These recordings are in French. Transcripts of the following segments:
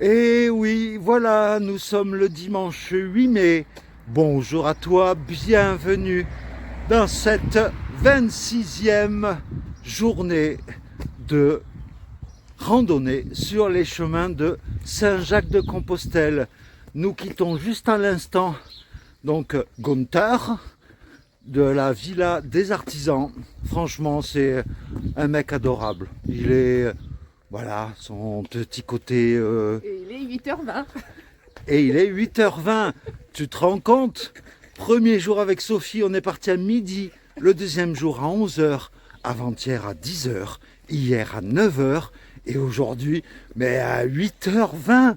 Et oui, voilà, nous sommes le dimanche 8 mai. Bonjour à toi, bienvenue dans cette 26e journée de randonnée sur les chemins de Saint-Jacques-de-Compostelle. Nous quittons juste à l'instant donc Gunther de la Villa des Artisans. Franchement, c'est un mec adorable. Il est, voilà, son petit côté... Et il est 8h20. Et il est 8h20. Tu te rends compte? Premier jour avec Sophie, on est parti à midi. Le deuxième jour à 11h. Avant-hier à 10h. Hier à 9h. Et aujourd'hui, mais à 8h20.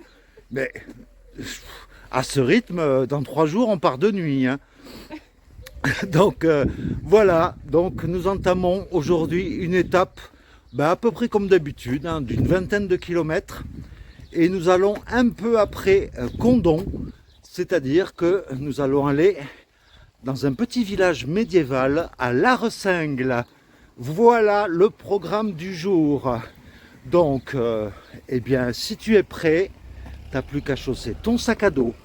Mais à ce rythme, dans 3 jours, on part de nuit. Hein. Donc voilà. Donc nous entamons aujourd'hui une étape à peu près comme d'habitude, hein, d'une vingtaine de kilomètres. Et nous allons un peu après Condom, c'est-à-dire que nous allons aller dans un petit village médiéval à Larcingle. Voilà le programme du jour. Donc, eh bien, si tu es prêt, tu n'as plus qu'à chausser ton sac à dos,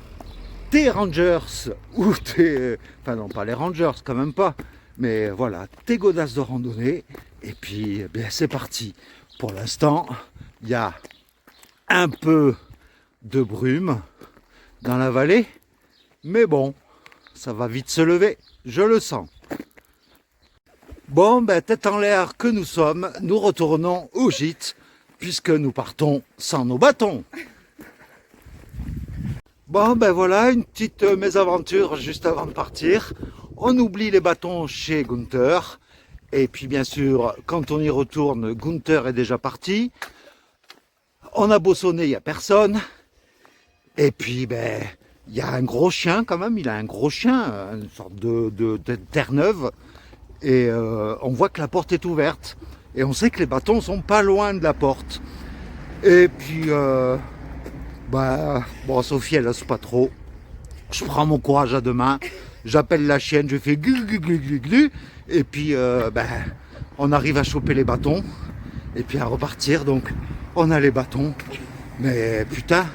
tes Rangers, ou tes... Enfin non, pas les Rangers, quand même pas. Mais voilà, tes godasses de randonnée. Et puis, eh bien, c'est parti. Pour l'instant, il y a un peu de brume dans la vallée, mais bon, ça va vite se lever, je le sens. Bon, tête en l'air que nous sommes, nous retournons au gîte, puisque nous partons sans nos bâtons. Bon, voilà, une petite mésaventure juste avant de partir. On oublie les bâtons chez Gunther, et puis bien sûr, quand on y retourne, Gunther est déjà parti. On a beau sonner, il n'y a personne. Et puis, il y a un gros chien quand même. Il a un gros chien, une sorte de Terre-Neuve. Et on voit que la porte est ouverte. Et on sait que les bâtons sont pas loin de la porte. Et puis, bon, Sophie, elle n'ose pas trop. Je prends mon courage à deux mains. J'appelle la chienne, je fais glu, glu, glu, glu, glu. Et puis, on arrive à choper les bâtons. Et puis à repartir, donc on a les bâtons. Mais putain,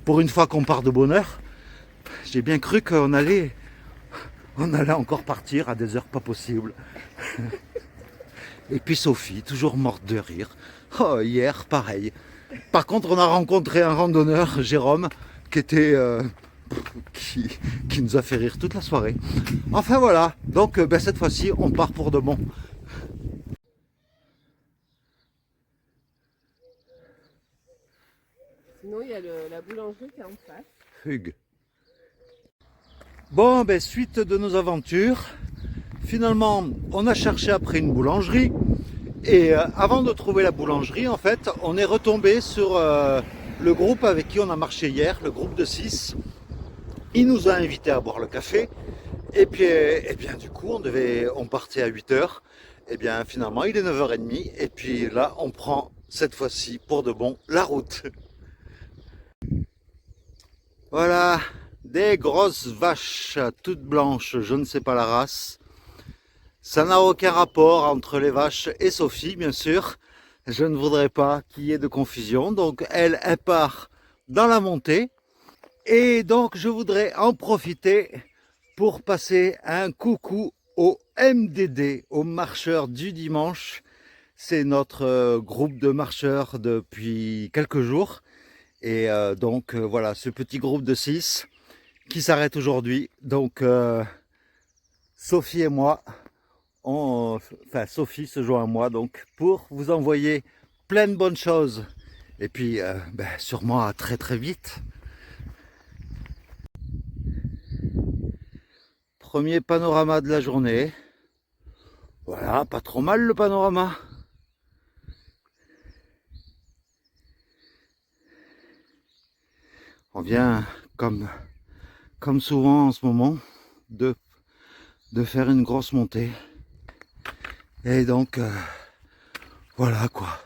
pour une fois qu'on part de bonne heure, j'ai bien cru qu'on allait encore partir à des heures pas possibles. Et puis Sophie, toujours morte de rire. Oh, hier, pareil. Par contre, on a rencontré un randonneur, Jérôme, qui était... qui nous a fait rire toute la soirée. Enfin voilà, donc cette fois-ci, on part pour de bon. Sinon, il y a la boulangerie qui est en face. Hugues. Bon, suite de nos aventures, finalement, on a cherché après une boulangerie. Et avant de trouver la boulangerie, en fait, on est retombé sur le groupe avec qui on a marché hier, le groupe de 6. Il nous a invités à boire le café. Et puis, bien, du coup, on partait à 8h. Et bien, finalement, il est 9h30. Et puis là, on prend cette fois-ci, pour de bon, la route. Voilà, des grosses vaches toutes blanches, je ne sais pas la race. Ça n'a aucun rapport entre les vaches et Sophie, bien sûr. Je ne voudrais pas qu'il y ait de confusion. Donc elle part dans la montée. Et donc je voudrais en profiter pour passer un coucou au MDD, aux marcheurs du dimanche. C'est notre groupe de marcheurs depuis quelques jours. Et donc voilà, ce petit groupe de 6 qui s'arrête aujourd'hui. Donc Sophie et moi, Sophie se joint à moi donc pour vous envoyer plein de bonnes choses. Et puis sûrement à très très vite. Premier panorama de la journée. Voilà, pas trop mal le panorama. On vient, comme souvent en ce moment, de faire une grosse montée. Et donc, voilà quoi.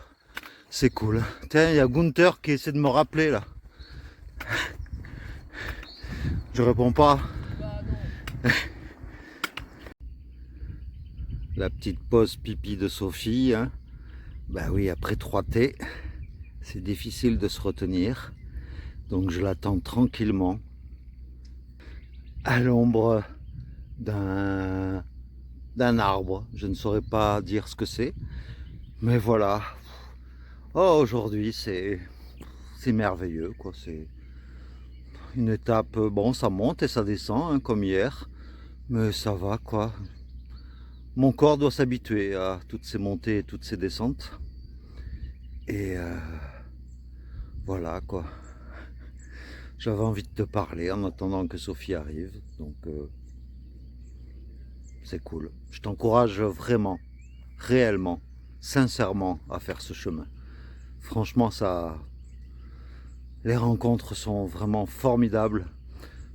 C'est cool. Tiens, il y a Gunther qui essaie de me rappeler là. Je réponds pas. La petite pause pipi de Sophie, hein. Bah oui, après 3 thés, c'est difficile de se retenir. Donc je l'attends tranquillement à l'ombre d'un arbre. Je ne saurais pas dire ce que c'est, mais voilà. Oh, aujourd'hui c'est merveilleux, quoi. C'est une étape, bon, ça monte et ça descend, hein, comme hier, mais ça va, quoi. Mon corps doit s'habituer à toutes ces montées et toutes ces descentes. Et voilà, quoi. J'avais envie de te parler en attendant que Sophie arrive, donc c'est cool. Je t'encourage vraiment, réellement, sincèrement à faire ce chemin. Franchement, les rencontres sont vraiment formidables.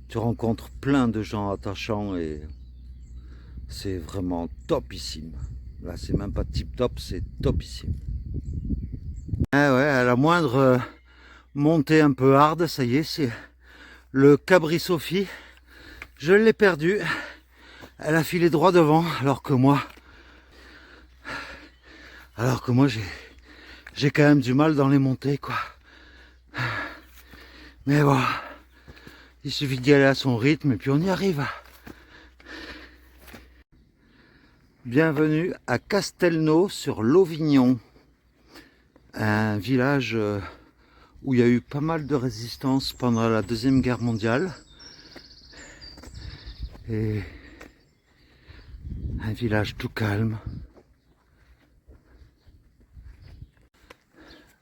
Tu rencontres plein de gens attachants et c'est vraiment topissime. Là, c'est même pas tip top, c'est topissime. Ah ouais, à la moindre montée un peu hard, ça y est, c'est le Cabri Sophie. Je l'ai perdu. Elle a filé droit devant, alors que moi, j'ai quand même du mal dans les montées, quoi. Mais bon, il suffit d'y aller à son rythme et puis on y arrive. Bienvenue à Castelnau sur l'Auvignon, un village où il y a eu pas mal de résistance pendant la Deuxième Guerre mondiale. Et un village tout calme.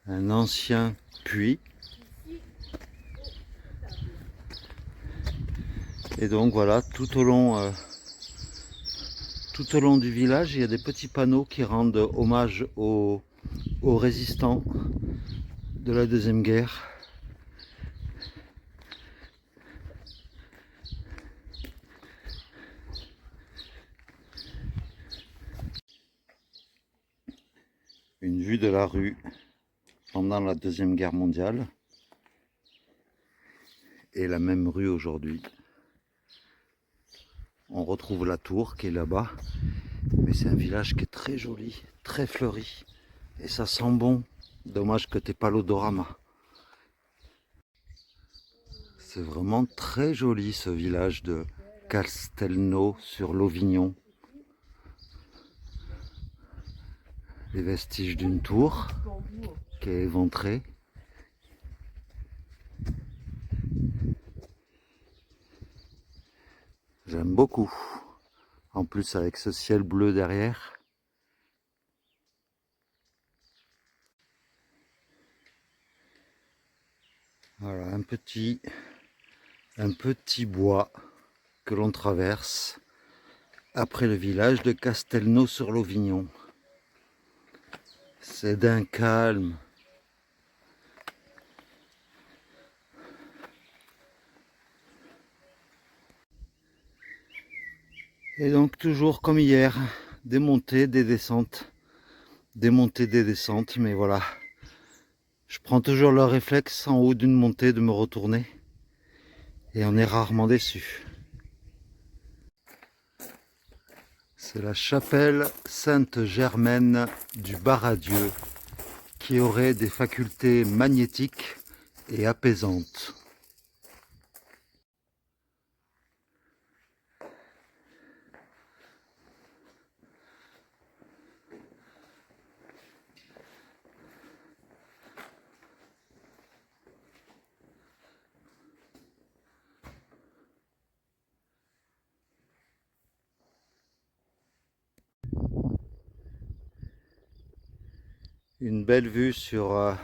Un ancien puits. Et donc voilà, tout au long du village, il y a des petits panneaux qui rendent hommage aux résistants de la Deuxième Guerre. Une vue de la rue pendant la Deuxième Guerre mondiale et la même rue aujourd'hui. On retrouve la tour qui est là-bas, mais c'est un village qui est très joli, très fleuri et ça sent bon. Dommage que t'aies pas l'odorama. C'est vraiment très joli ce village de Castelnau sur l'Auvignon. Les vestiges d'une tour qui est éventrée. J'aime beaucoup. En plus avec ce ciel bleu derrière. Voilà, un petit bois que l'on traverse après le village de Castelnau sur l'Auvignon. C'est d'un calme. Et donc toujours comme hier, des montées, des descentes. Des montées, des descentes, mais voilà. Je prends toujours le réflexe en haut d'une montée de me retourner. Et on est rarement déçu. C'est la chapelle Sainte-Germaine du Baradieu qui aurait des facultés magnétiques et apaisantes. Une belle vue sur un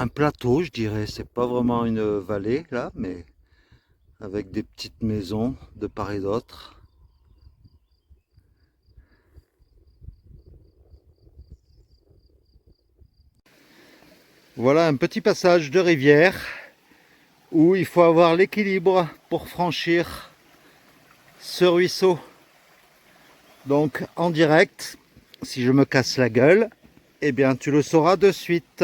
plateau, je dirais. C'est pas vraiment une vallée là, mais avec des petites maisons de part et d'autre. Voilà un petit passage de rivière où il faut avoir l'équilibre pour franchir ce ruisseau. Donc en direct, si je me casse la gueule, eh bien tu le sauras de suite.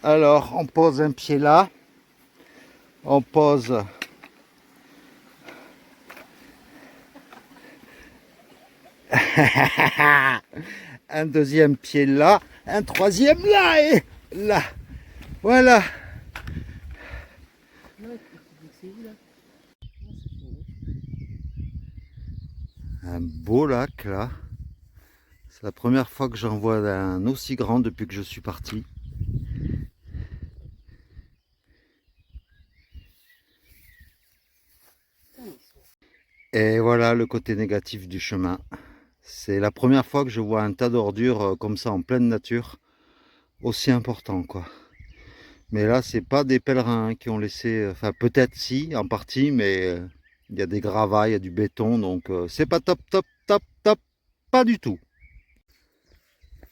Alors, on pose un pied là. On pose un deuxième pied là. Un troisième là et là. Voilà. Un beau lac là. C'est la première fois que j'en vois un aussi grand depuis que je suis parti. Et voilà le côté négatif du chemin. C'est la première fois que je vois un tas d'ordures comme ça en pleine nature, aussi important quoi. Mais là, c'est pas des pèlerins qui ont laissé, enfin peut-être si, en partie, mais il y a des gravats, il y a du béton, donc c'est pas top, top, top, top, pas du tout.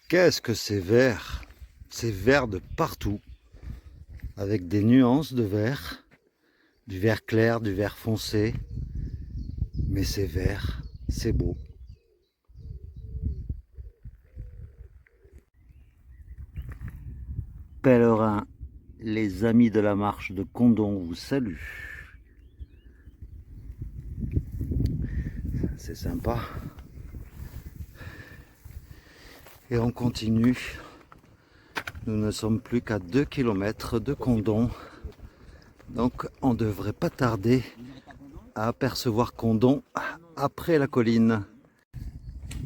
Qu'est-ce que c'est vert? C'est vert de partout, avec des nuances de vert, du vert clair, du vert foncé, mais c'est vert, c'est beau. Pèlerins, les amis de la marche de Condom vous saluent. C'est sympa. Et on continue. Nous ne sommes plus qu'à 2 km de Condom. Donc on ne devrait pas tarder à apercevoir Condom après la colline.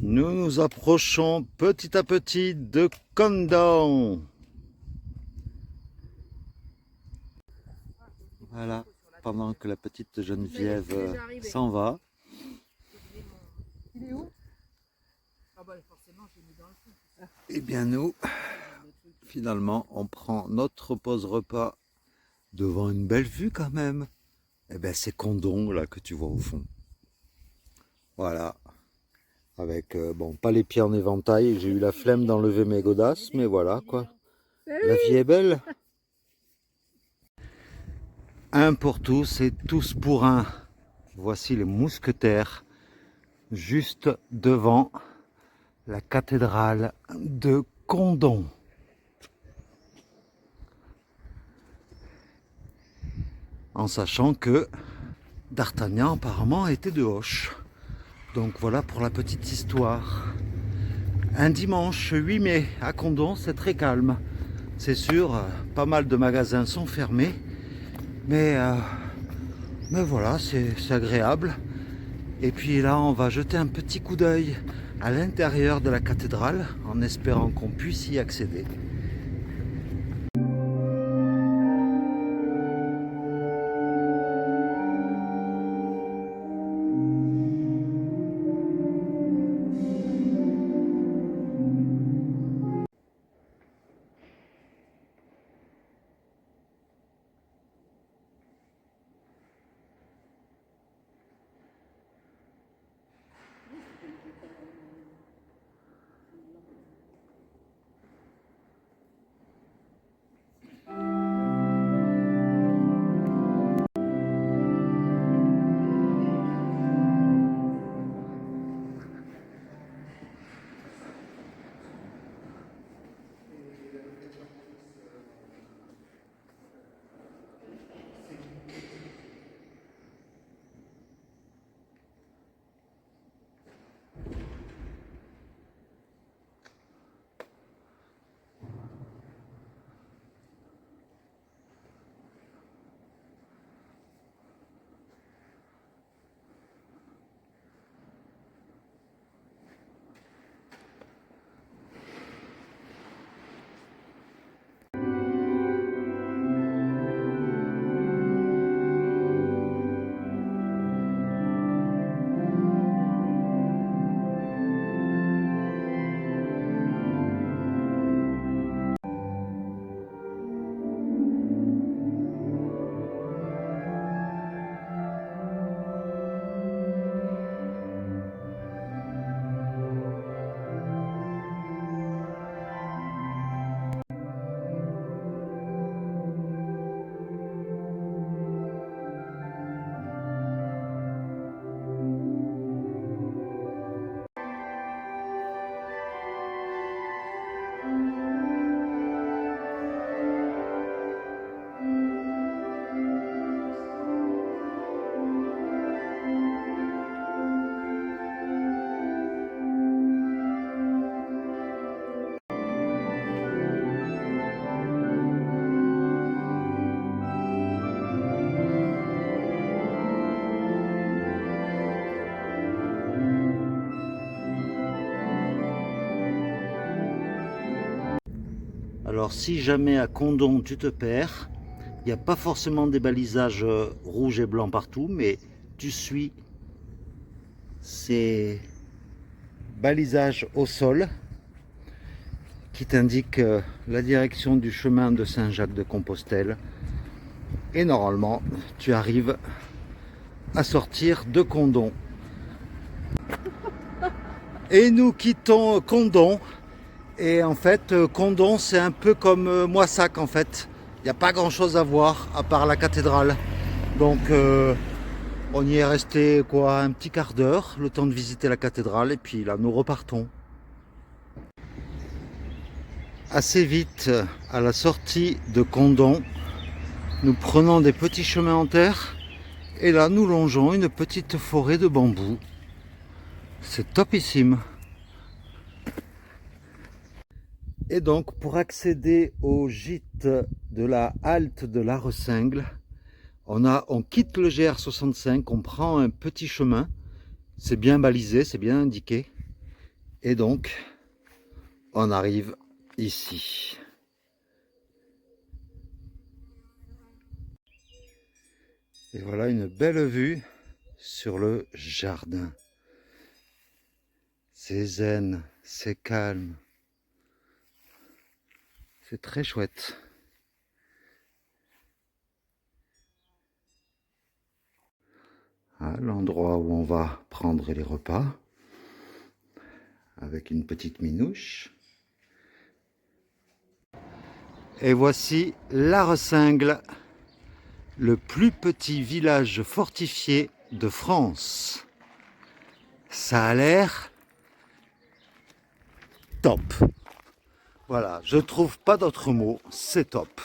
Nous nous approchons petit à petit de Condom. Voilà, pendant que la petite Geneviève s'en va. Il est où? Et bien nous, finalement, on prend notre pause repas devant une belle vue quand même. Et bien c'est Condom là que tu vois au fond. Voilà. Avec, bon, pas les pieds en éventail, j'ai eu la flemme d'enlever mes godasses, mais voilà quoi. La vie est belle. Un pour tous et tous pour un. Voici les mousquetaires, juste devant la cathédrale de Condom. En sachant que D'Artagnan apparemment était de Hoche. Donc voilà pour la petite histoire. Un dimanche 8 mai à Condom, c'est très calme. C'est sûr, pas mal de magasins sont fermés. Mais voilà, c'est agréable. Et puis là, on va jeter un petit coup d'œil à l'intérieur de la cathédrale en espérant qu'on puisse y accéder. Alors si jamais à Condom tu te perds, il n'y a pas forcément des balisages rouges et blancs partout, mais tu suis ces balisages au sol qui t'indiquent la direction du chemin de Saint-Jacques-de-Compostelle. Et normalement, tu arrives à sortir de Condom. Et nous quittons Condom. Et en fait, Condom, c'est un peu comme Moissac en fait. Il n'y a pas grand chose à voir à part la cathédrale. Donc on y est resté quoi, un petit quart d'heure, le temps de visiter la cathédrale, et puis là nous repartons. Assez vite, à la sortie de Condom, nous prenons des petits chemins en terre, et là nous longeons une petite forêt de bambous. C'est topissime. Et donc pour accéder au gîte de la halte de la Ressingle, on quitte le GR65, on prend un petit chemin, c'est bien balisé, c'est bien indiqué, et donc on arrive ici. Et voilà une belle vue sur le jardin. C'est zen, c'est calme, c'est très chouette. À l'endroit où on va prendre les repas, avec une petite minouche. Et voici la Ressingle, le plus petit village fortifié de France. Ça a l'air top. Voilà, je trouve pas d'autre mot, c'est top.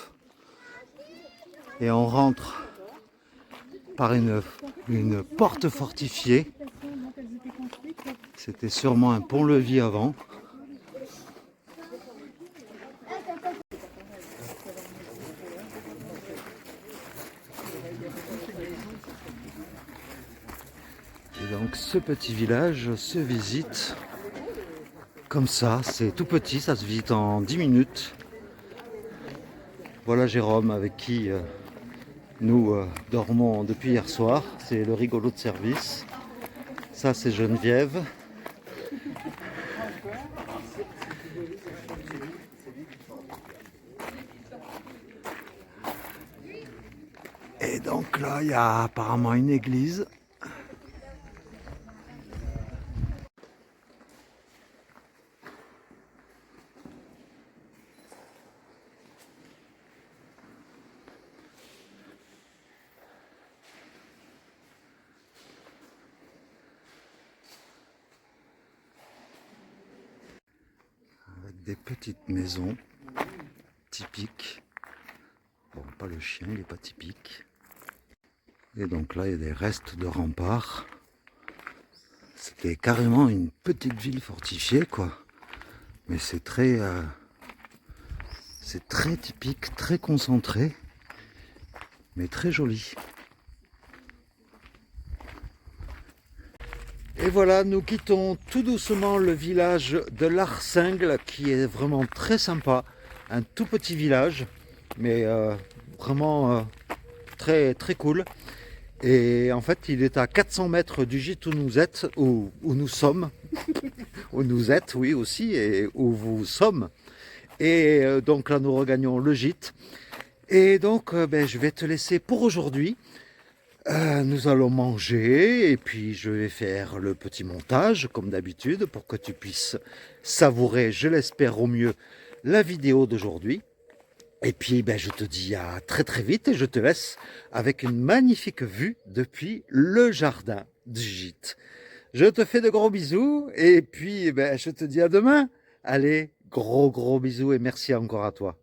Et on rentre par une porte fortifiée. C'était sûrement un pont-levis avant. Et donc ce petit village se visite comme ça, c'est tout petit, ça se visite en 10 minutes. Voilà Jérôme avec qui nous dormons depuis hier soir, c'est le rigolo de service. Ça c'est Geneviève. Et donc là il y a apparemment une église. Avec des petites maisons typiques. Bon, pas le chien, il n'est pas typique. Et donc là, il y a des restes de remparts. C'était carrément une petite ville fortifiée, quoi. Mais c'est très typique, très concentré, mais très joli. Et voilà, nous quittons tout doucement le village de l'Arsingle, qui est vraiment très sympa. Un tout petit village, mais vraiment très cool. Et en fait, il est à 400 mètres du gîte où nous êtes, où nous sommes, où nous êtes, oui aussi, et où vous sommes. Et donc là, nous regagnons le gîte. Et donc, je vais te laisser pour aujourd'hui. Nous allons manger et puis je vais faire le petit montage comme d'habitude pour que tu puisses savourer, je l'espère au mieux, la vidéo d'aujourd'hui. Et puis je te dis à très vite et je te laisse avec une magnifique vue depuis le jardin du gîte. Je te fais de gros bisous et puis je te dis à demain. Allez, gros bisous et merci encore à toi.